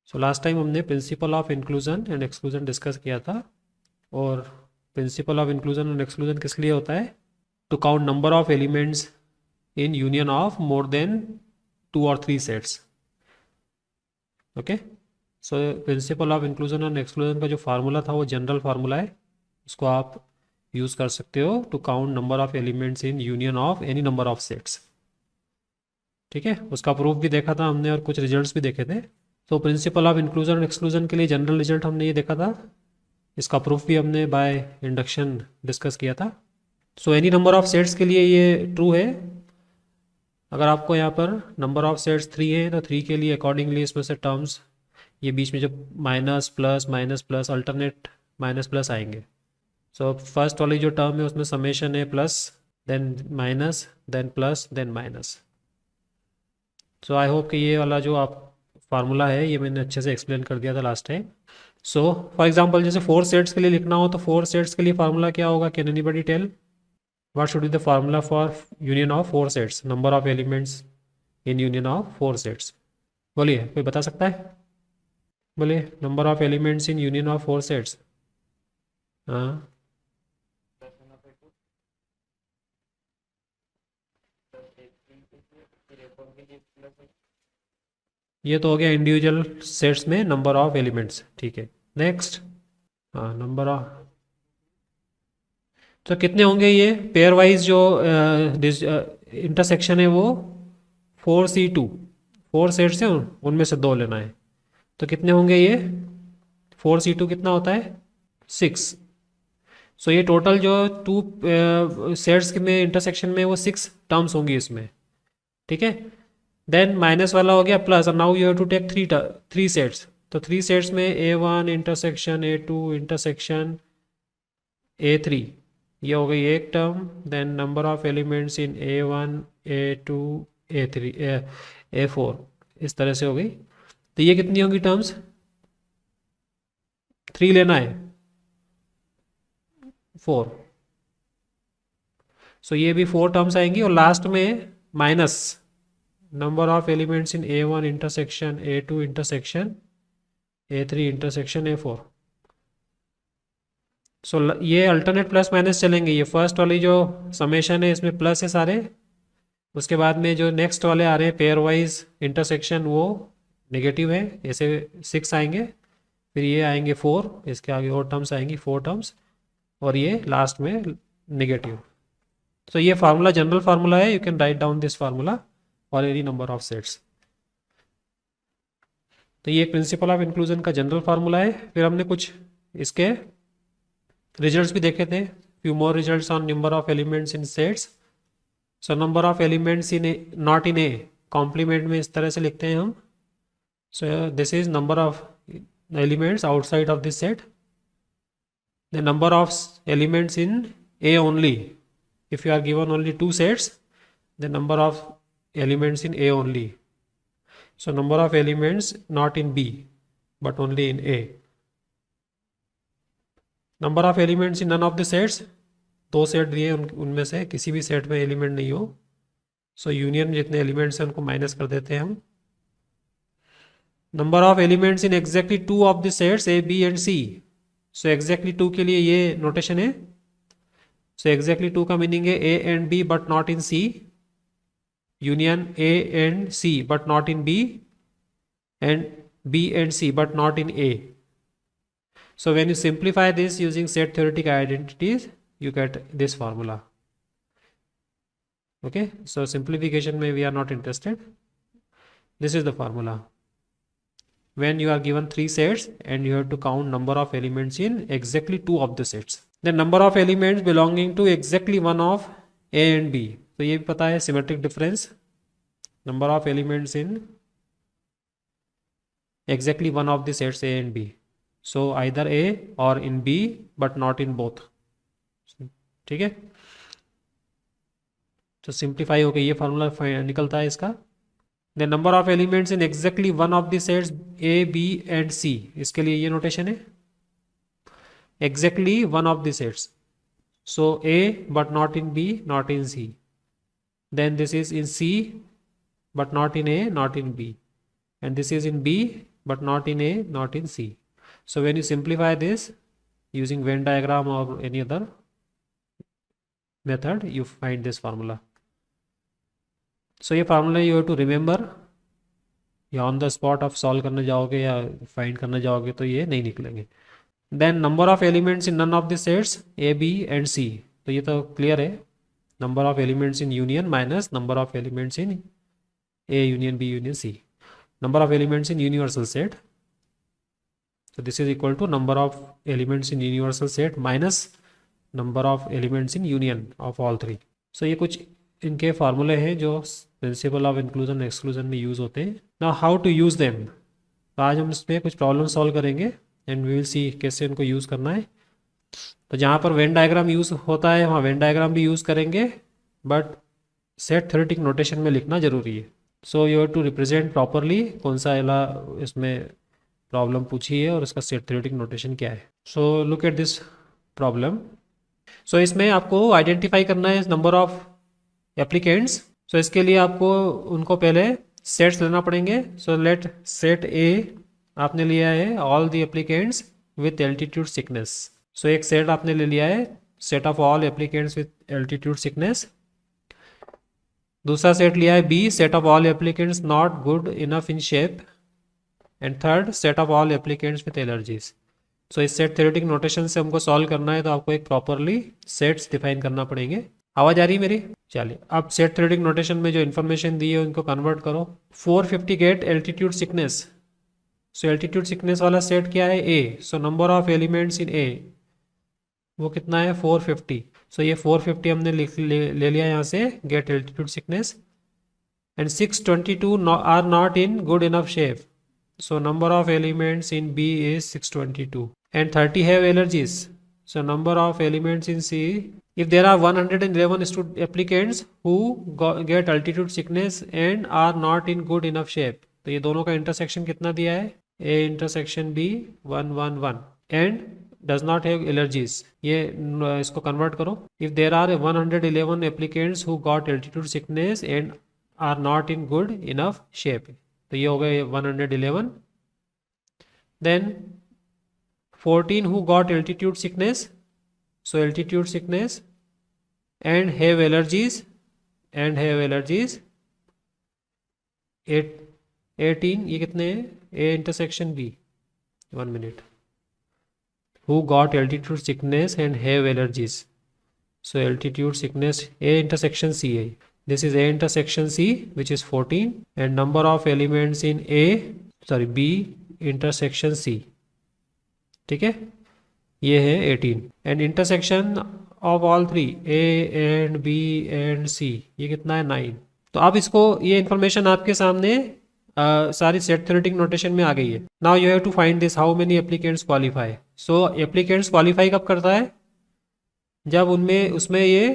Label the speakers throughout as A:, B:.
A: सो last time हमने principle of inclusion and exclusion discuss किया था। और principle of inclusion and exclusion किस लिए होता है? To count number of elements in union of more than 2 और 3 sets. Okay, so principle of inclusion and exclusion का जो फार्मूला था वो जनरल फार्मूला है, उसको आप यूज़ कर सकते हो to count number of elements in union of any number of sets. ठीक है, उसका प्रूफ भी देखा था हमने और कुछ रिजल्ट्स भी देखे थे। तो principal of inclusion and exclusion के लिए जनरल रिजल्ट हमने ये देखा था, इसका प्रूफ भी हमने बाय इंडक्शन डिस्कस किया था। So any number of sets के लिए ये ट्रू है। अगर आपको यहाँ पर नंबर ऑफ सेट्स 3 है तो 3 के लिए अकॉर्डिंगली इसमें से टर्म्स ये बीच में जब minus plus alternate minus plus आएंगे। सो फर्स्ट वाली जो टर्म है उसमें समेशन है plus then minus then plus then minus. So I hope कि ये वाला जो आप फार्मूला है ये मैंने अच्छे से एक्सप्लेन कर दिया था last time. So for example जैसे 4 सेट्स के लिए लिखना हो तो 4 सेट्स के लिए फार्मूला क्या होगा? Can anybody tell what should be the formula for union of 4 sets, number of elements in union of 4 sets? बोलिए, कोई बता सकता है? बोलिए, number of elements in union of 4 sets. हाँ, ये तो हो गया इंडिविजुअल सेट्स में नंबर ऑफ एलिमेंट्स। ठीक है, नेक्स्ट। हाँ, नंबर ऑफ, तो कितने होंगे ये पेयर वाइज जो इंटरसेक्शन है वो 4C2, 4 सेट्स हैं उनमें से 2 लेना है। तो कितने होंगे ये? 4C2 कितना होता है? 6। सो ये टोटल जो 2 सेट्स में इंटरसेक्शन में वो 6 टर्म्स होंगी इसमें। ठीक है, देन माइनस वाला हो गया प्लस, और now you have to take 3 sets. तो 3 सेट्स में A1 intersection A2 intersection A3, ये हो गई एक term. Then number of elements in A1 A2 A3 A4, इस तरह से हो गई। तो ये कितनी होंगी टर्म्स? 3 लेना है, 4। सो ये भी 4 टर्म्स आएंगी और लास्ट में minus number of elements in A1 intersection A2 intersection A3 intersection A4। सो ये अल्टरनेट प्लस माइनस चलेंगे। ये फर्स्ट वाली जो समेशन है इसमें प्लस है सारे, उसके बाद में जो नेक्स्ट वाले आ रहे हैं पेयर वाइज इंटरसेक्शन वो नेगेटिव है, ऐसे 6 आएंगे। फिर ये आएंगे 4, इसके आगे और टर्म्स आएंगी 4 टर्म्स, और ये लास्ट में नेगेटिव। तो ये फार्मूला जनरल फार्मूला है, you can write down this formula for any number of sets. तो ये प्रिंसिपल ऑफ इंक्लूजन का जनरल फार्मूला है। फिर हमने कुछ इसके रिजल्ट्स भी देखे थे, few more results on number of elements in sets. So number of elements in not in A, complement में इस तरह से लिखते हैं हम। So this is number of elements outside of this set, the number of elements in A only, if you are given only 2 sets, the number of elements in A only. So number of elements not in B but only in A. Number of elements in none of the sets, 2 set दिए उनमें से किसी भी set में element नहीं हो, सो union जितने elements हैं उनको माइनस कर देते हैं हम। Number of elements in exactly 2 of the sets A B and C। So exactly 2 के लिए ये नोटेशन है। सो एग्जैक्टली 2 का मीनिंग है A and B but not in C, union A and C but not in B, and B and C but not in A. So when you simplify this using set theoretic identities, you get this formula. Okay, so simplification may we are not interested. This is the formula. When you are given 3 sets and you have to count number of elements in exactly 2 of the sets, the number of elements belonging to exactly one of A and B. तो ये भी पता है symmetric difference, number of elements in exactly one of the sets A and B. So either A or in B but not in both. ठीक है, तो simplify हो गई, ये फार्मूला निकलता है इसका। The number of elements in exactly one of the sets A B and C, इसके लिए ये नोटेशन है exactly one of the sets. So A but not in B not in C, then this is in C but not in A not in B, and this is in B but not in A, not in C. So when you simplify this using Venn diagram or any other method, you find this formula. So ये formula you have to remember. या on the spot आप solve करने जाओगे या find करने जाओगे तो ये नहीं निकलेंगे. Then number of elements in none of the sets A B and C. तो ये तो क्लियर है. Number of elements in union minus number of elements in A union B union C. Number of elements in universal set. So this is equal to number of elements in universal set minus number of elements in union of all three. So ये कुछ इनके फार्मूले हैं जो principle of inclusion exclusion में use होते हैं. Now how to use them. तो आज हम इसमें कुछ प्रॉब्लम सॉल्व करेंगे एंड वी विल सी कैसे इनको यूज़ करना है. तो जहाँ पर वेन डायग्राम यूज़ होता है वहाँ वेन डायग्राम भी यूज़ करेंगे, बट सेट थ्योरेटिक नोटेशन में लिखना ज़रूरी है. So you have to represent properly कौन सा एला इसमें प्रॉब्लम पूछी है और इसका सेट थ्योरेटिक नोटेशन क्या है. So look at this problem. So इसमें आपको आइडेंटिफाई करना है नंबर ऑफ एप्लीकेंट्स. सो इसके लिए आपको उनको पहले सेट्स लेना पड़ेंगे. सो लेट सेट ए आपने लिया है all the applicants with altitude sickness. So एक सेट आपने ले लिया है set of all applicants with altitude sickness. दूसरा सेट लिया है B set of all applicants not good enough in shape. And third set of all applicants with allergies. So इस set theoretic notation से हमको सॉल्व करना है तो आपको एक प्रॉपरली सेट्स डिफाइन करना पड़ेंगे. आवाज़ आ रही मेरी. चलिए अब सेट थ्योरेटिक नोटेशन में जो इन्फॉर्मेशन दी है उनको कन्वर्ट करो. 450 get altitude sickness. So altitude sickness वाला सेट क्या है A. So number of elements in A वो कितना है 450. सो ये 450 हमने ले लिया यहाँ से get altitude sickness. And 622 are not in good enough shape. So number of elements in B is 622 and 30 have allergies. So number of elements in C, if there are 111 applicants who get altitude sickness and are not in good enough shape. तो ये दोनों का intersection कितना दिया है A intersection B 111 and does not have allergies. ये इसको convert करो. If there are 111 applicants who got altitude sickness and are not in good enough shape. तो ये हो गए 111. Then 14 who got altitude sickness. So altitude sickness and have allergies 18. ये कितने हैं A intersection B. 1 minute. Who got altitude sickness and have allergies. So altitude sickness A intersection C है. This is A intersection C which is 14 and number of elements in B intersection C. ठीक है ये है 18 and intersection of all three A and B and C ये कितना है 9. तो अब इसको ये इंफॉर्मेशन आपके सामने सारी सेट थ्योरेटिक नोटेशन में आ गई है. Now you have to find this how many applicants qualify. So applicants qualify कब करता है जब उसमें ये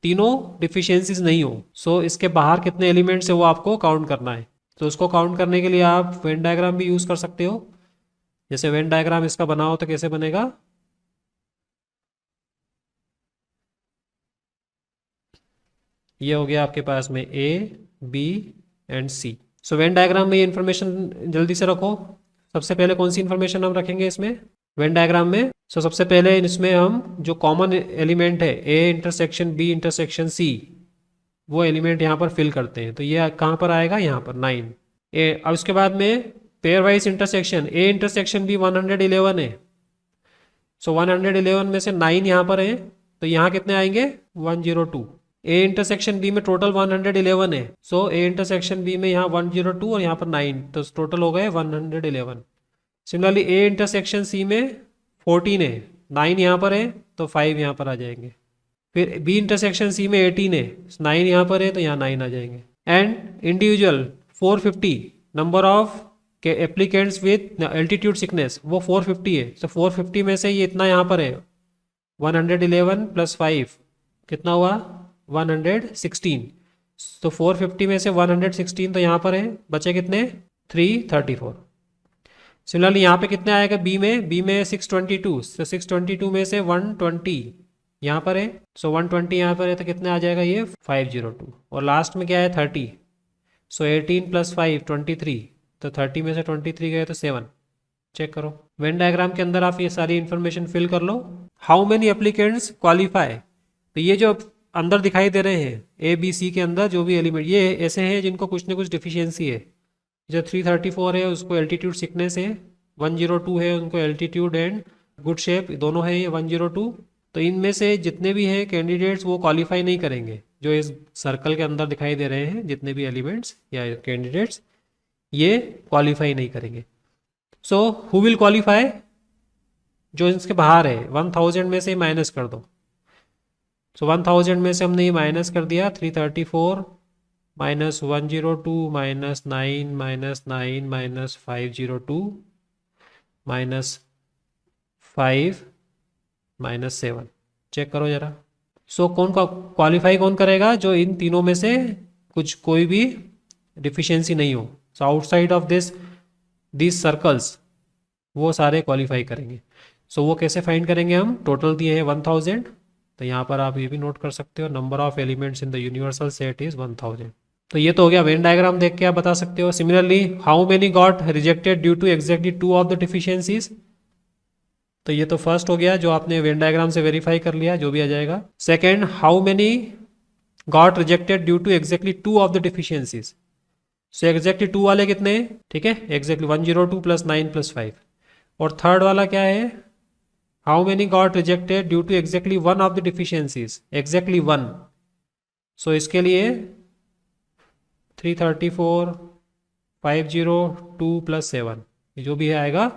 A: तीनों डिफिशियंसीज नहीं हो. सो इसके बाहर कितने एलिमेंट्स है वो आपको काउंट करना है. तो उसको काउंट करने के लिए आप वेन डायग्राम भी यूज़ कर सकते हो. जैसे वेन डायग्राम इसका बनाओ तो कैसे बनेगा. ये हो गया आपके पास में A B and C. So Venn diagram में ये इन्फॉर्मेशन जल्दी से रखो. सबसे पहले कौन सी इन्फॉर्मेशन हम रखेंगे इसमें वेन डायग्राम में. सो सबसे पहले इसमें हम जो कॉमन एलिमेंट है A intersection B intersection C वो एलिमेंट यहाँ पर फिल करते हैं. तो ये कहाँ पर आएगा यहाँ पर 9 ए. अब उसके बाद में pair wise intersection A intersection B 111 है. सो 111 में से 9 यहाँ पर है तो यहाँ कितने आएंगे 102. ए इंटरसेक्शन बी में टोटल 111 है. सो ए इंटरसेक्शन बी में यहाँ 102 और यहाँ पर 9 तो टोटल हो गए 111. सिमिलरली ए इंटरसेक्शन सी में 14 है 9 यहाँ पर है तो 5 यहाँ पर आ जाएंगे. फिर बी इंटरसेक्शन सी में 18 है 9 यहाँ पर है तो यहाँ 9 आ जाएंगे. एंड इंडिविजुअल 450 नंबर ऑफ के एप्लीकेंट्स विथ एल्टीट्यूड सिकनेस वो 450 है. तो 450 में से ये इतना यहाँ पर है 111 + 5 कितना हुआ 116. तो 450 में से 116 तो यहाँ पर है बचे कितने 334. सिमिलरली यहाँ पे कितने आएगा बी में 622. तो 622 में से 120 यहाँ पर है. सो 120 यहाँ पर है तो कितने आ जाएगा ये 502. और लास्ट में क्या है 30. सो 18 + 5 23 तो 30 में से 23 गए तो 7। चेक करो वेन डायग्राम के अंदर, आप ये सारी इंफॉर्मेशन फिल कर लो। हाउ मेनी एप्लीकेंट्स क्वालिफाई, तो ये जो अंदर दिखाई दे रहे हैं ए बी सी के अंदर जो भी एलिमेंट, ये ऐसे हैं जिनको कुछ ना कुछ डिफिशियंसी है। जो 334 है उसको एल्टीट्यूड सिकनेस है, 102 है उनको एल्टीट्यूड एंड गुड शेप दोनों है ये 102। तो इनमें से जितने भी हैं कैंडिडेट्स वो क्वालिफाई नहीं करेंगे, जो इस सर्कल के अंदर दिखाई दे रहे हैं जितने भी एलिमेंट्स या कैंडिडेट्स, ये क्वालिफाई नहीं करेंगे। सो हु विल क्वालिफाई, जो इसके बाहर है 1000 में से माइनस कर दो। सो 1000 में से हमने ये माइनस कर दिया, 334 minus 102 minus 9 minus 9 minus 502 minus 5 minus 7। Check करो जरा। सो कौन क्वालिफाई कौन करेगा, जो इन तीनों में से कुछ कोई भी डिफिशियंसी नहीं हो। So outside of this circles वो सारे क्वालिफाई करेंगे। सो वो कैसे फाइंड करेंगे हम, टोटल दिए हैं 1000, तो यहाँ पर आप ये भी नोट कर सकते हो, number of elements in the universal set is 1000। तो ये तो हो गया, वेन डायग्राम देख के आप बता सकते हो। Similarly how many got rejected due to exactly 2 of the deficiencies, तो ये तो फर्स्ट हो गया जो आपने वेन डायग्राम से वेरीफाई कर लिया, जो भी आ जाएगा। Second, how many got rejected due to exactly 2 of the deficiencies, so exactly 2 वाले कितने हैं, ठीक है, एग्जैक्टली 102 प्लस 9 प्लस 5। और थर्ड वाला क्या है, how many got rejected due to exactly 1 of the deficiencies, exactly 1। So इसके लिए 334 502 प्लस 7, जो भी है आएगा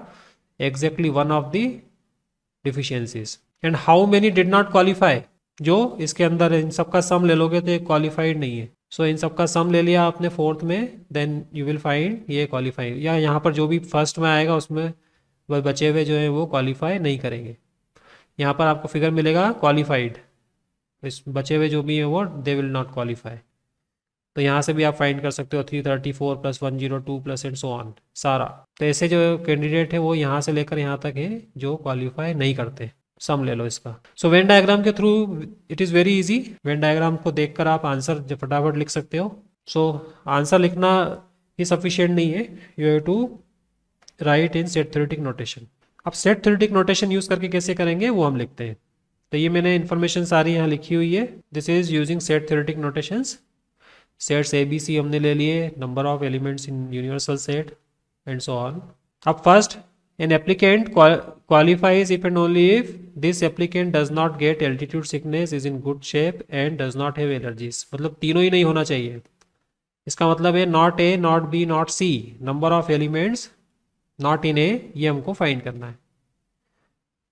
A: exactly 1 of the deficiencies. And how many did not qualify, जो इसके अंदर इन सबका सम ले लोगे तो ये क्वालिफाइड नहीं है। सो इन सबका सम ले लिया आपने फोर्थ में, देन यू विल फाइंड ये क्वालिफाई, या यहाँ पर जो भी फर्स्ट में आएगा उसमें वह बचे हुए जो है वो क्वालिफाई नहीं करेंगे। यहाँ पर आपको फिगर मिलेगा क्वालिफाइड, इस बचे हुए जो भी हैं वो दे विल नॉट क्वालिफाई। तो यहाँ से भी आप फाइंड कर सकते हो 334 plus 102 plus and so on सारा। तो ऐसे जो कैंडिडेट है वो यहाँ से लेकर यहाँ तक है जो क्वालिफाई नहीं करते। सम ले लो इसका। सो वेन डायग्राम के through it is very easy, Venn diagram को देखकर आप आंसर फटाफट लिख सकते हो। सो आंसर लिखना ही सफिशिएंट नहीं है, you have to write in set theoretic notation. अब सेट थ्योरेटिक नोटेशन यूज़ करके कैसे करेंगे वो हम लिखते हैं। तो ये मैंने इन्फॉर्मेशन सारी यहाँ लिखी हुई है, this is using set theoretic notations. Sets A B C हमने ले लिए, number of elements in universal set and so on. अब first, an applicant qualifies if and only if this applicant does not get altitude sickness, is in good shape and does not have allergies। मतलब तीनों ही नहीं होना चाहिए। इसका मतलब है not A, not B, not C, number of elements not in A, ये हमको फाइंड करना है।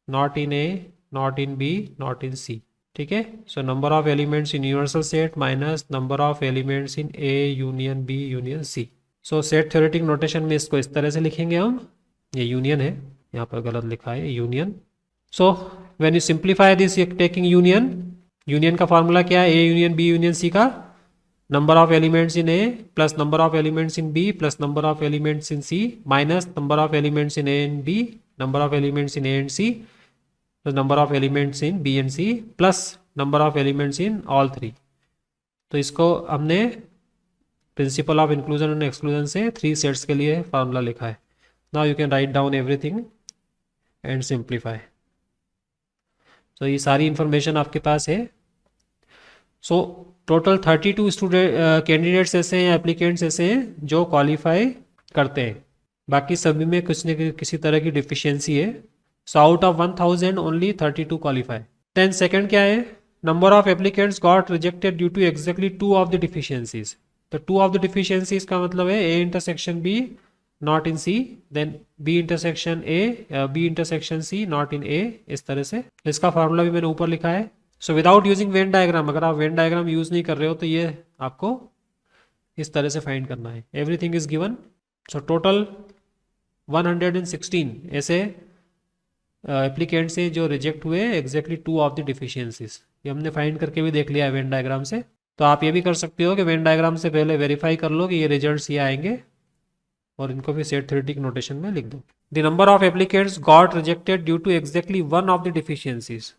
A: Not in A, not in B, not in C, ठीक है। So number of elements in universal set minus number of elements in A union B union C. So set theoretic notation में इसको इस तरह से लिखेंगे हम, ये यूनियन है, यहाँ पर गलत लिखा है union. So when you simplify this taking union, union का फार्मूला क्या है, A union B union C का, number of elements in A plus number of elements in B plus number of elements in C minus number of elements in A and B, number of elements in A and C plus number of elements in B and C plus number of elements in all three. तो इसको हमने principle of inclusion and exclusion से 3 sets के लिए formula लिखा है। Now you can write down everything and simplify। तो ये सारी इंफॉर्मेशन आपके पास है। सो टोटल 32 स्टूडेंट कैंडिडेट्स ऐसे हैं, एप्लीकेंट्स ऐसे हैं जो क्वालिफाई करते हैं, बाकी सभी में कुछ न किसी तरह की डिफिशियंसी है। So out of 1000 only 32 qualify. Then second क्या है, number of applicants got rejected due to exactly 2 of the deficiencies. तो 2 ऑफ द डिफिशियंसीज का मतलब है A intersection B not in C, then B intersection A, B intersection C not in A, इस तरह से। इसका फार्मूला भी मैंने ऊपर लिखा है। सो विदाउट यूजिंग वेन डायग्राम, अगर आप वेन डायग्राम यूज नहीं कर रहे हो तो ये आपको इस तरह से फाइंड करना है। Everything is given. So total 116 ऐसे एप्लीकेंट्स से जो रिजेक्ट हुए एग्जैक्टली 2 ऑफ द डिफिशियंसीज, ये हमने फाइंड करके भी देख लिया है वेन डायग्राम से। तो आप ये भी कर सकते हो कि वेन डायग्राम से पहले वेरीफाई कर लो कि ये रिजल्ट्स ये आएंगे और इनको भी सेट थ्योरेटिक नोटेशन में लिख दो। The number of applicants got rejected due to exactly 1 of the deficiencies.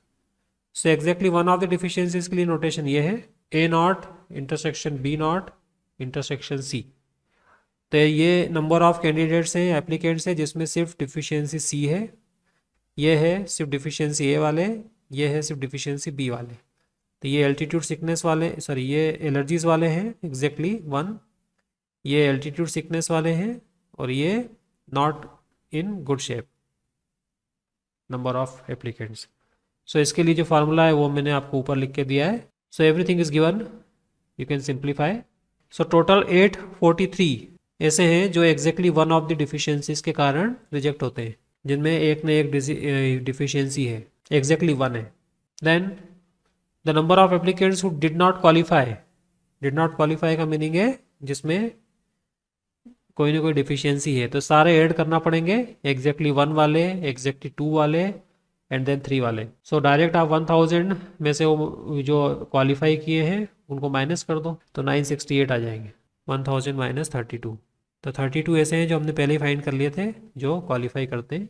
A: So exactly 1 of the deficiencies के लिए नोटेशन ये है, A not intersection B not intersection C. तो ये नंबर ऑफ कैंडिडेट्स हैं, एप्लीकेंट्स हैं, जिसमें सिर्फ डिफिशियंसी सी है, ये है सिर्फ डिफिशियंसी ए वाले, ये है सिर्फ डिफिशियंसी बी वाले। तो ये एल्टीट्यूड सिकनेस वाले, सॉरी ये एलर्जीज वाले हैं एग्जैक्टली 1, ये एल्टीट्यूड सिकनेस वाले हैं, और ये not in good shape number of applicants. So इसके लिए जो फार्मूला है वो मैंने आपको ऊपर लिख के दिया है। So everything is given, you can simplify. So total 843 ऐसे हैं जो exactly one of the deficiencies के कारण रिजेक्ट होते हैं, जिनमें एक न एक डिफिशियंसी है, एग्जैक्टली 1 है। Then the number of applicants who did not qualify, did not qualify का मीनिंग है जिसमें कोई ना कोई डिफिशियंसी है, तो सारे ऐड करना पड़ेंगे, एग्जैक्टली 1 वाले, एग्जैक्टली 2 वाले एंड देन 3 वाले। सो डायरेक्ट आप 1000 में से वो जो क्वालिफाई किए हैं उनको माइनस कर दो, तो 968 आ जाएंगे। 1000 माइनस 32, तो 32 ऐसे हैं जो हमने पहले ही फाइंड कर लिए थे जो क्वालिफाई करते हैं।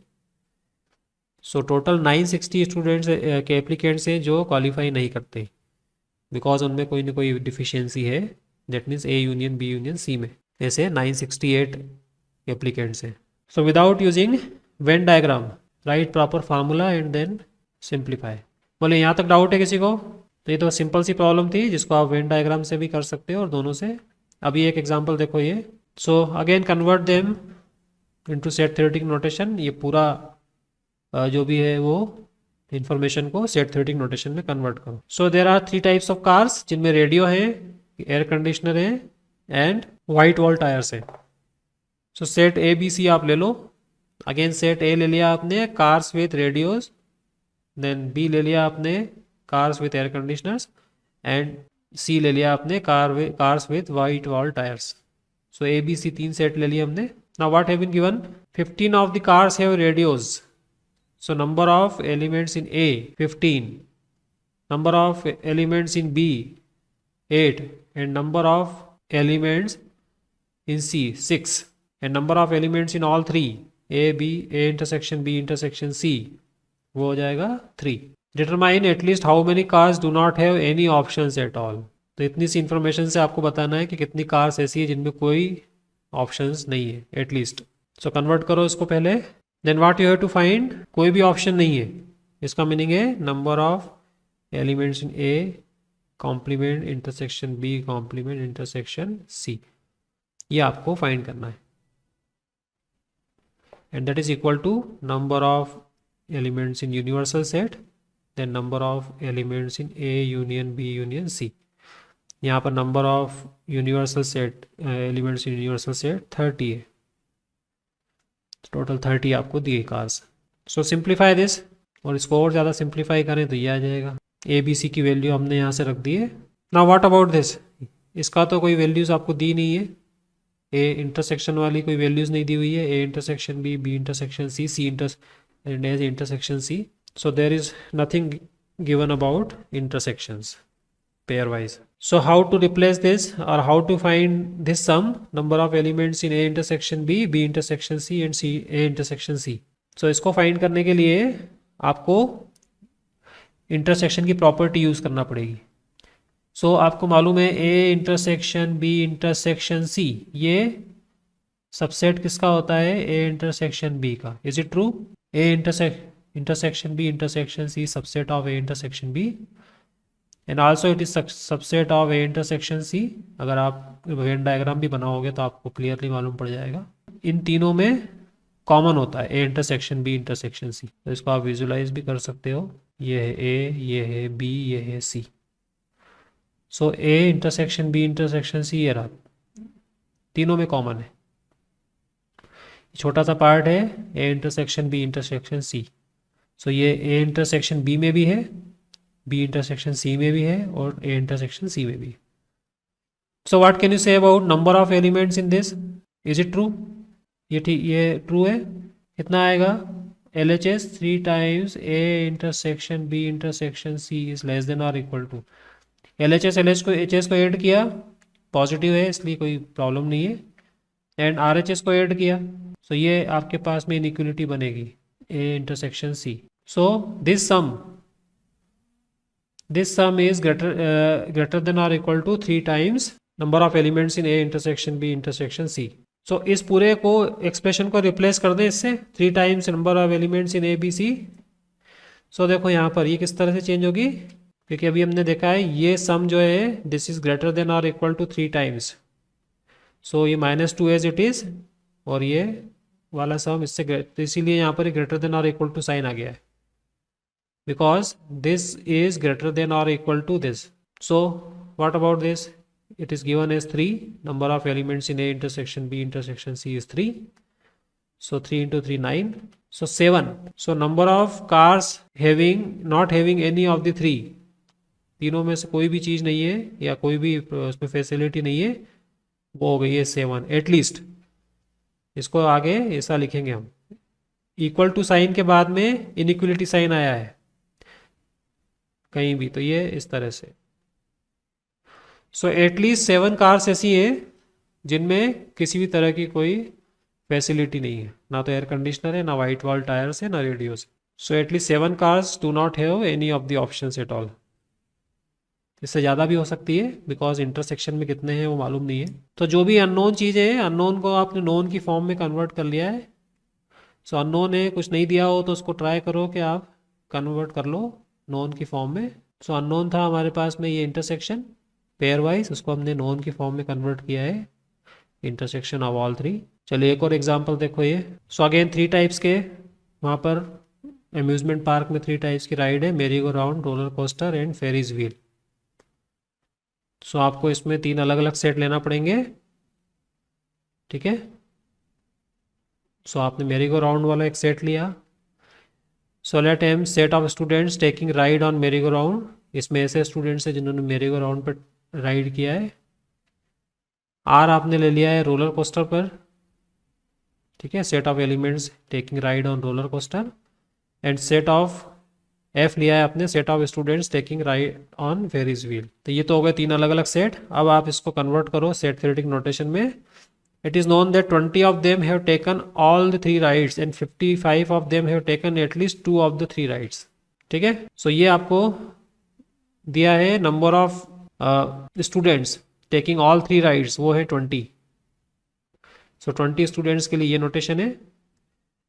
A: सो टोटल 960 स्टूडेंट्स के एप्लीकेंट्स हैं जो क्वालिफाई नहीं करते, बिकॉज उनमें कोई ना कोई डिफिशियंसी है, that means A union B union C में ऐसे 968 एप्लीकेंट्स हैं। So without using Venn diagram write proper formula and then simplify. बोले यहाँ तक डाउट है किसी को? तो ये तो सिंपल सी प्रॉब्लम थी जिसको आप वेन डायग्राम से भी कर सकते हो और दोनों से। अभी एक एग्जांपल देखो ये। So again convert them into set theoretic notation. ये पूरा जो भी है वो इंफॉर्मेशन को सेट थ्योरेटिक नोटेशन में कन्वर्ट करो। So there are 3 types of cars जिनमें रेडियो है, एयर कंडीशनर है एंड वाइट वॉल टायर्स है। सो सेट ए बी सी आप ले लो। अगेन सेट ए ले लिया आपने, cars with radios, then B ले लिया आपने cars with air conditioners, and C ले लिया आपने cars with white wall tyres. So A B C 3 set ले लिए हमने। Now what have been given? 15 of the cars have radios. So number of elements in A 15, number of elements in B 8, and number of elements in C 6, and number of elements in all 3 A intersection B intersection C वो हो जाएगा 3. Determine at least how many cars do not have any options at all. तो इतनी सी information से आपको बताना है कि कितनी कार्स ऐसी है जिनमें कोई ऑप्शंस नहीं है एटलीस्ट। सो कन्वर्ट करो इसको पहले। Then what you have to find? कोई भी ऑप्शन नहीं है, इसका मीनिंग है number of elements in A complement intersection B complement intersection C, ये आपको फाइंड करना है। And that is equal to number of elements in universal set then number of elements in A union B union C. यहाँ पर number of universal set elements in universal set 30 है, total 30 आपको दिए cars. So simplify this, और इसको और ज़्यादा simplify करें तो ये आ जाएगा। ए बी सी की वैल्यू हमने यहाँ से रख दी है। Now what about this? इसका तो कोई वैल्यूज़ आपको दी नहीं है, ए इंटरसेक्शन वाली कोई वैल्यूज़ नहीं दी हुई है, A intersection B, B intersection C, C intersection C. So there is nothing given about intersections pair wise. So how to replace this, or how to find this sum, number of elements in A intersection B, B intersection C and C A intersection C. So इसको find करने के लिए आपको intersection की property use करना पड़ेगी। सो आपको मालूम है A intersection B intersection C, ये सबसेट किसका होता है? A इंटरसेक्शन B का। Is it true? A intersection B intersection C subset of A intersection B, and also it is subset of A intersection C. अगर आप when diagram भी बनाओगे तो आपको क्लियरली मालूम पड़ जाएगा। इन तीनों में कॉमन होता है A intersection B intersection C, तो इसको आप विजुलाइज भी कर सकते हो। ये है ए, ये है बी, ये है C. So A intersection B intersection C ये रहा, तीनों में कॉमन है। छोटा सा पार्ट है A intersection B intersection C. So ये ए इंटरसेक्शन बी में भी है, बी इंटरसेक्शन सी में भी है और ए इंटरसेक्शन सी में भी। So what can you say about number of elements in this? Is it true? ये ठीक, ये ट्रू है। कितना आएगा? LHS 3 times A intersection B intersection C is less than और इक्वल टू। LHS को ऐड किया, पॉजिटिव है इसलिए कोई प्रॉब्लम नहीं है, एंड RHS को ऐड किया, सो ये आपके पास में इनइक्वलिटी बनेगी A intersection C. So this sum is greater than or equal to 3 times number of elements in A intersection B intersection C. सो इस पूरे को एक्सप्रेशन को रिप्लेस कर दें इससे, 3 times number of elements in A B C. So देखो यहाँ पर ये किस तरह से चेंज होगी, क्योंकि अभी हमने देखा है ये सम जो है दिस इज ग्रेटर देन और इक्वल टू 3 टाइम्स, सो ये -2 एज इट इज़, और ये वाला सम इससे तो इसीलिए यहाँ पर ग्रेटर देन और इक्वल टू साइन आ गया है, because this is greater than और equal to this. So what about this, it is given as 3, number of elements in A intersection B intersection C is 3, so 3 into 3 9, so 7, so number of cars having not having any of the 3, तीनों में से कोई भी चीज़ नहीं है या कोई भी उसमें फैसिलिटी नहीं है, वो हो गई है 7 एटलीस्ट। इसको आगे ऐसा लिखेंगे हम, इक्वल टू साइन के बाद में इनइक्वलिटी साइन आया है कहीं भी, तो ये इस तरह से। सो एटलीस्ट 7 कार्स ऐसी हैं जिनमें किसी भी तरह की कोई फैसिलिटी नहीं है, ना तो एयर कंडीशनर है, ना वाइट वॉल टायर्स है, ना radios. So at least 7 cars do not have any of the options at all. इससे ज़्यादा भी हो सकती है, बिकॉज इंटरसेक्शन में कितने हैं वो मालूम नहीं है। तो जो भी अननोन चीज़ है, अननोन को आपने नोन की फॉर्म में कन्वर्ट कर लिया है। सो अननोन है, कुछ नहीं दिया हो तो उसको ट्राई करो कि आप कन्वर्ट कर लो नोन की फॉर्म में। सो अननोन था हमारे पास में ये इंटरसेक्शन पेयर वाइज, उसको हमने नोन की फॉर्म में कन्वर्ट किया है, इंटरसेक्शन ऑफ ऑल 3। चलिए एक और एग्जांपल देखो ये। सो अगेन 3 टाइप्स के, वहाँ पर अम्यूजमेंट पार्क में 3 टाइप्स की राइड है, merry go round, roller coaster and Ferris wheel. So आपको इसमें 3 अलग अलग सेट लेना पड़ेंगे, ठीक है। सो आपने मेरी गो राउंड वाला एक सेट लिया। So let M set of students taking ride on merry go round, इसमें ऐसे स्टूडेंट्स हैं जिन्होंने मेरी गो राउंड पर राइड किया है। आर आपने ले लिया है रोलर कोस्टर पर, ठीक है, set of elements taking ride on roller coaster. And set of F लिया है आपने, set of students taking ride on Ferris wheel. तो ये तो हो गए 3 अलग अलग सेट। अब आप इसको कन्वर्ट करो सेट थ्योरेटिक नोटेशन में। It is known that 20 of them have taken all the 3 rides and 55 of them have taken at least 2 of the 3 rides, ठीक है। सो ये आपको दिया है number of students taking all 3 rides, वो है 20। सो 20 स्टूडेंट्स के लिए ये नोटेशन है।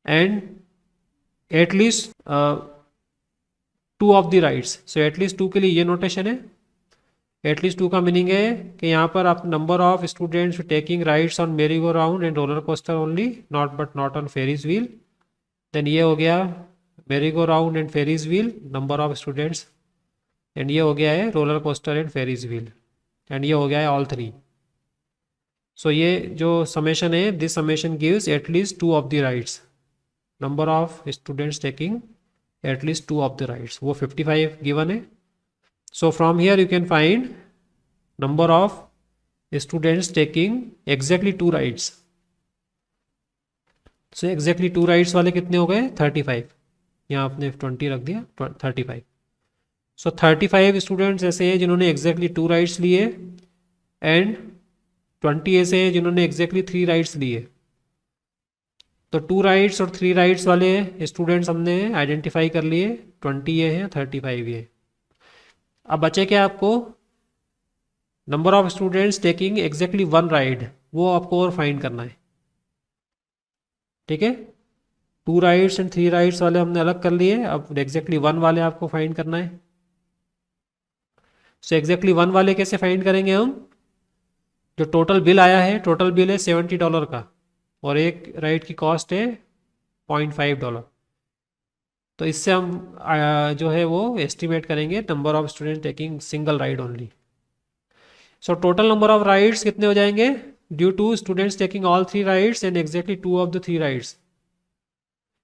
A: And at least 2 of the rides, so at least 2 के लिए ये नोटेशन है। एटलीस्ट 2 का मीनिंग है कि यहाँ पर आप number of students taking rides on merry go round and roller coaster only, not on Ferris wheel. Then ये हो गया merry go round and Ferris wheel, number of students. And ये हो गया है roller coaster and Ferris wheel. And ये हो गया है ऑल 3। सो ये जो समेशन है, this summation gives at least 2 of the rides, number of students taking at least 2 of the rides, वो 55 गिवन है। So from here you can find number of students taking exactly 2 rides. So exactly 2 rides वाले कितने हो गए, 35। यहाँ आपने 20 रख दिया, 35। सो 35 स्टूडेंट्स ऐसे हैं जिन्होंने एग्जैक्टली 2 राइड्स लिए, एंड 20 ऐसे हैं जिन्होंने एग्जैक्टली 3 राइड्स लिए। तो 2 राइड्स और 3 राइड्स वाले स्टूडेंट्स हमने आइडेंटिफाई कर लिए, 20 ये हैं, 35 ये। अब बचे क्या आपको, number of students taking exactly 1 ride, वो आपको और फाइंड करना है, ठीक है। 2 राइड्स एंड 3 राइड्स वाले हमने अलग कर लिए, अब एग्जैक्टली 1 वाले आपको फाइंड करना है। सो एग्जैक्टली 1 वाले कैसे फाइंड करेंगे हम, जो टोटल बिल आया है, टोटल बिल है $70 का, और एक राइड की कॉस्ट है $0.5। तो इससे हम जो है वो एस्टिमेट करेंगे number of student taking single ride only. So total number of rides कितने हो जाएंगे, due to students taking all 3 rides and exactly 2 of the 3 rides.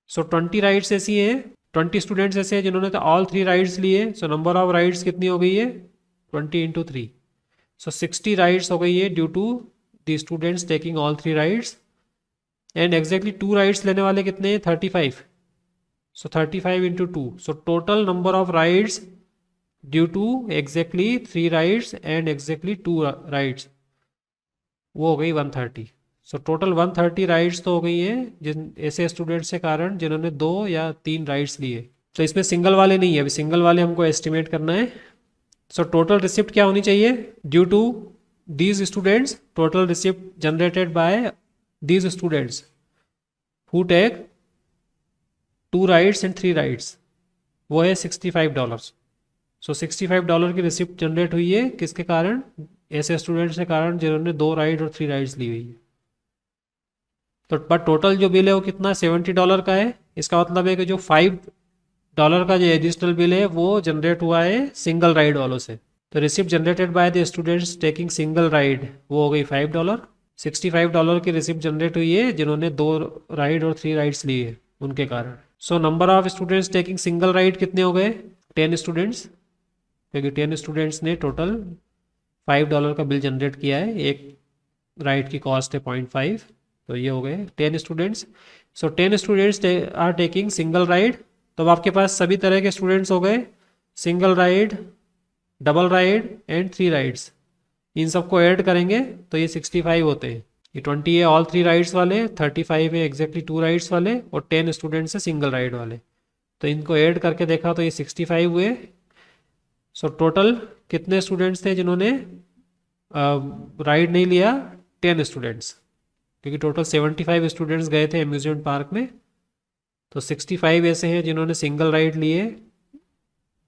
A: So 20 rides ऐसी हैं, 20 स्टूडेंट्स ऐसे हैं जिन्होंने तो ऑल 3 राइड्स लिए। सो नंबर ऑफ राइड्स कितनी हो गई है, 20 into 3। सो 60 राइड्स हो गई है due to the students taking all 3 rides. And exactly 2 rides लेने वाले कितने हैं, 35। So 35 into 2। So total number of rides due to exactly 3 rides and exactly 2 rides, वो हो गई 130। सो टोटल 130 राइड्स तो हो गई हैं जिन ऐसे स्टूडेंट्स के कारण जिन्होंने 2 या 3 राइड्स लिए। तो इसमें सिंगल वाले नहीं है, अभी सिंगल वाले हमको एस्टिमेट करना है। सो टोटल रिसिप्ट क्या होनी चाहिए, due to these students, total receipt generated by these students who take 2 rides and 3 rides, वो है $65। सो $65 की रिसिप्ट जनरेट हुई है किसके कारण? ऐसे स्टूडेंट्स के कारण जिन्होंने 2 राइड और 3 राइड्स ली हुई है। तो बट टोटल जो बिल है वो कितना $70 का है। इसका मतलब है कि जो $5 का जो एडिशनल बिल है वो जनरेट हुआ है सिंगल राइड वालों से। तो receipt generated by the students taking single ride वो हो गई $5। $65 की रिसिप्ट जनरेट हुई है जिन्होंने 2 राइड और 3 राइड्स ली है उनके कारण। सो number of students taking single ride कितने हो गए? 10 स्टूडेंट्स, क्योंकि 10 स्टूडेंट्स ने टोटल $5 का बिल जनरेट किया है। एक राइड की कॉस्ट है 0.5, तो ये हो गए 10 students. So 10 students are taking single ride. तो अब आपके पास सभी तरह के स्टूडेंट्स हो गए, single ride, double ride and 3 rides. इन सबको ऐड करेंगे तो ये 65 होते हैं। ये 20 है ऑल 3 राइड्स वाले, 35 है एग्जैक्टली 2 राइड्स वाले, और 10 स्टूडेंट्स है सिंगल राइड वाले। तो इनको ऐड करके देखा तो ये 65 हुए। सो टोटल कितने स्टूडेंट्स थे जिन्होंने राइड नहीं लिया? 10 स्टूडेंट्स, क्योंकि टोटल 75 स्टूडेंट्स गए थे अम्यूजमेंट पार्क में। तो 65 ऐसे हैं जिन्होंने सिंगल राइड लिए,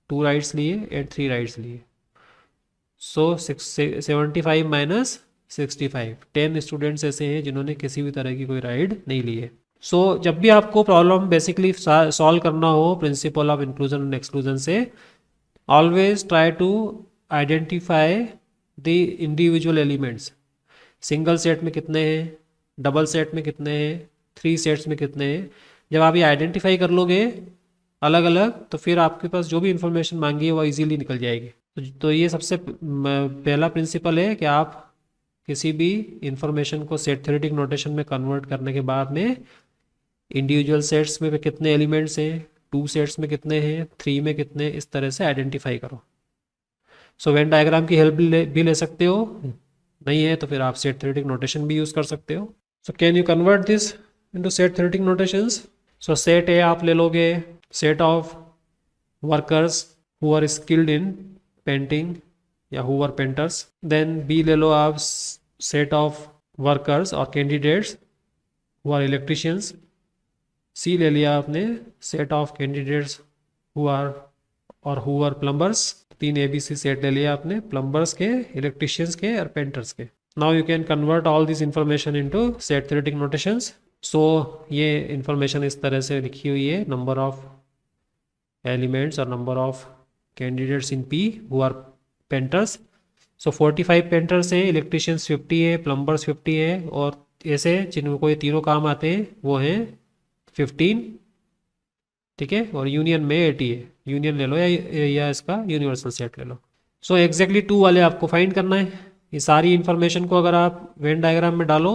A: 2 राइड्स लिए एंड 3 राइड्स लिए। सो 75 माइनस 65, 10 स्टूडेंट्स ऐसे हैं जिन्होंने किसी भी तरह की कोई राइड नहीं ली है। सो जब भी आपको प्रॉब्लम बेसिकली सॉल्व करना हो principle of inclusion and exclusion से, always try to identify the individual elements. Single set में कितने हैं, डबल सेट में कितने हैं, 3 सेट्स में कितने हैं। जब आप ये आइडेंटिफाई कर लोगे अलग अलग, तो फिर आपके पास जो भी इंफॉर्मेशन मांगी है वो इजीली निकल जाएगी। तो ये सबसे पहला प्रिंसिपल है कि आप किसी भी इंफॉर्मेशन को सेट थ्योरेटिक नोटेशन में कन्वर्ट करने के बाद में इंडिविजुअल सेट्स में कितने एलिमेंट्स हैं, 2 सेट्स में कितने हैं, 3 में कितने, इस तरह से आइडेंटिफाई करो। सो वेन डायग्राम की हेल्प भी ले सकते हो, नहीं है तो फिर आप सेट थ्योरेटिक नोटेशन भी यूज़ कर सकते हो। So can you convert this into set theoretic notations? So set A आप ले लोगे set of workers who are skilled in painting या who are painters. Then B ले लो आप सेट ऑफ वर्कर्स और candidates who are electricians. C ले लिया आपने set of candidates who are plumbers. 3 ABC set ले लिया आपने, प्लम्बर्स के, इलेक्ट्रिशियंस के और पेंटर्स के। Now you can convert all this information into set theoretic notations. So ये इंफॉर्मेशन इस तरह से लिखी हुई है, नंबर ऑफ एलिमेंट्स और number of candidates in P who are painters. So 45 painters हैं, इलेक्ट्रिशियंस 50 है, प्लम्बर्स 50 है, और ऐसे जिनको ये तीनों काम आते हैं वो हैं 15, ठीक है। और यूनियन में 80 है, यूनियन ले लो या इसका यूनिवर्सल सेट ले लो। सो एग्जैक्टली 2 वाले आपको फाइंड करना है। ये सारी इन्फॉर्मेशन को अगर आप वेन डायग्राम में डालो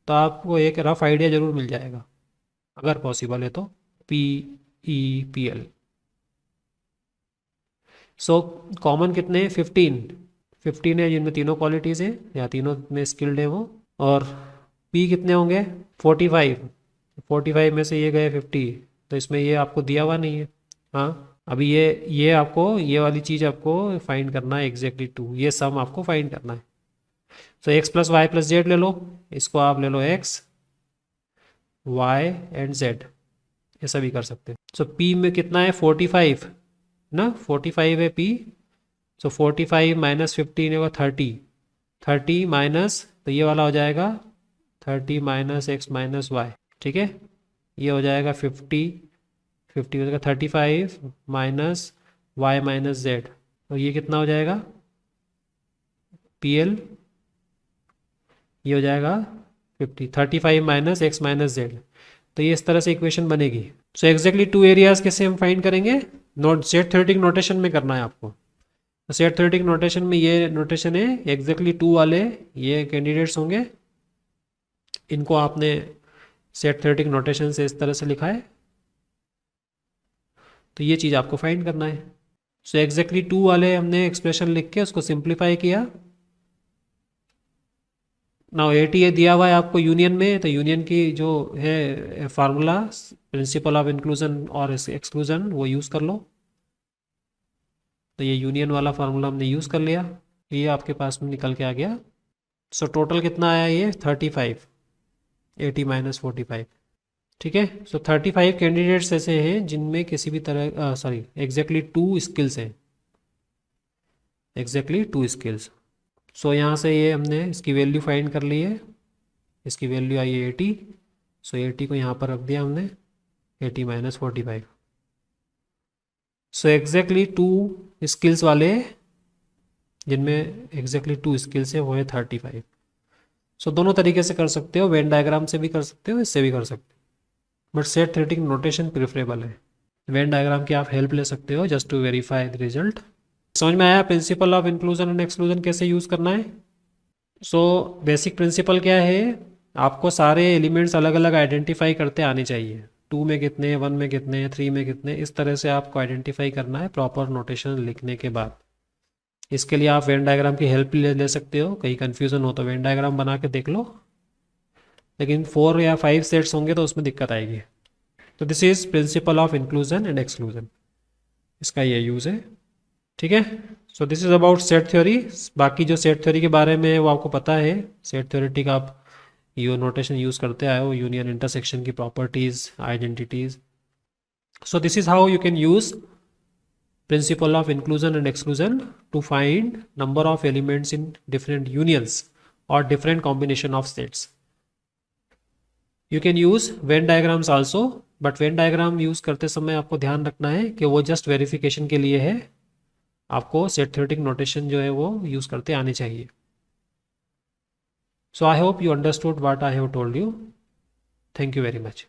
A: तो आपको एक रफ आइडिया जरूर मिल जाएगा, अगर पॉसिबल है तो। PEPL। सो कॉमन कितने हैं? 15 है जिनमें तीनों क्वालिटीज़ हैं या तीनों में स्किल्ड है वो। और P कितने होंगे? 45 में से ये गए 50, तो इसमें ये आपको दिया हुआ नहीं है। हाँ, अभी ये आपको ये वाली चीज़ आपको फाइंड करना है, एग्जैक्टली 2, ये सम आपको फाइंड करना है। तो x + y + z ले लो, इसको आप ले लो x, y एंड z, ऐसा भी कर सकते हैं। सो P में कितना है? 45 ना, 45 है P। सो 45 माइनस 15 होगा 30 माइनस, तो ये वाला हो जाएगा 30 माइनस x माइनस y, ठीक है। ये हो जाएगा 50 हो जाएगा 35 माइनस y माइनस z, तो ये कितना हो जाएगा? PL, ये हो जाएगा 35 माइनस x माइनस z। तो ये इस तरह से इक्वेशन बनेगी। सो एग्जैक्टली 2 एरियाज कैसे हम फाइंड करेंगे? सेट थ्योरेटिक नोटेशन में करना है आपको। तो सेट थ्योरेटिक नोटेशन में ये नोटेशन है, एग्जैक्टली 2 वाले ये कैंडिडेट्स होंगे, इनको आपने सेट थ्योरेटिक नोटेशन से इस तरह से लिखा है, तो ये चीज़ आपको फाइंड करना है। सो एग्जैक्टली 2 वाले हमने एक्सप्रेशन लिख के उसको सिंप्लीफाई किया। नाउ 80 दिया हुआ है आपको यूनियन में, तो यूनियन की जो है फार्मूला प्रिंसिपल ऑफ इंक्लूजन और एक्सक्लूजन वो यूज़ कर लो। तो ये यूनियन वाला फार्मूला हमने यूज़ कर लिया, ये आपके पास में निकल के आ गया। सो टोटल कितना आया? ये 35। 80 माइनस 45। ठीक है, सो 35 कैंडिडेट्स ऐसे हैं जिनमें किसी भी तरह एग्जैक्टली 2 स्किल्स हैं, एग्जैक्टली 2 स्किल्स। सो यहाँ से ये हमने इसकी वैल्यू फाइंड कर ली है, इसकी वैल्यू आई है 80। सो 80 को यहाँ पर रख दिया हमने, 80 माइनस 45। सो एग्जैक्टली 2 स्किल्स वाले जिनमें एग्जैक्टली 2 स्किल्स है वो है 35। सो दोनों तरीके से कर सकते हो, वेन डायग्राम से भी कर सकते हो, इससे भी कर सकते हो, but set theoretic notation preferable है। वेन डायग्राम की आप हेल्प ले सकते हो just to verify the result. समझ में आया principle of inclusion and exclusion कैसे यूज़ करना है? सो बेसिक प्रिंसिपल क्या है, आपको सारे एलिमेंट्स अलग अलग आइडेंटिफाई करते आने चाहिए। 2 में कितने हैं, 1 में कितने हैं, 3 में कितने, इस तरह से आपको आइडेंटिफाई करना है प्रॉपर नोटेशन लिखने के बाद। इसके लिए आप वेन डायग्राम की हेल्प ले सकते हो, कहीं कन्फ्यूज़न हो तो वेन डायग्राम बना के देख लो, लेकिन 4 या 5 सेट्स होंगे तो उसमें दिक्कत आएगी। तो this is principal of inclusion and exclusion, इसका ये यूज़ है। ठीक है, so this is about set theory. बाकी जो सेट थ्योरी के बारे में वो आपको पता है, सेट थ्योरेटिक आप यो नोटेशन यूज़ करते आए हो, यूनियन इंटरसेक्शन की properties, identities. So this is how you can use principle of inclusion and exclusion to find number of elements in different unions or different combination of sets. You can use Venn diagrams also, but Venn diagram use करते समय आपको ध्यान रखना है कि वो just verification के लिए है, आपको सेट थ्योरेटिक नोटेशन जो है वो यूज़ करते आने चाहिए। So I hope you understood what I have told you. Thank you very much.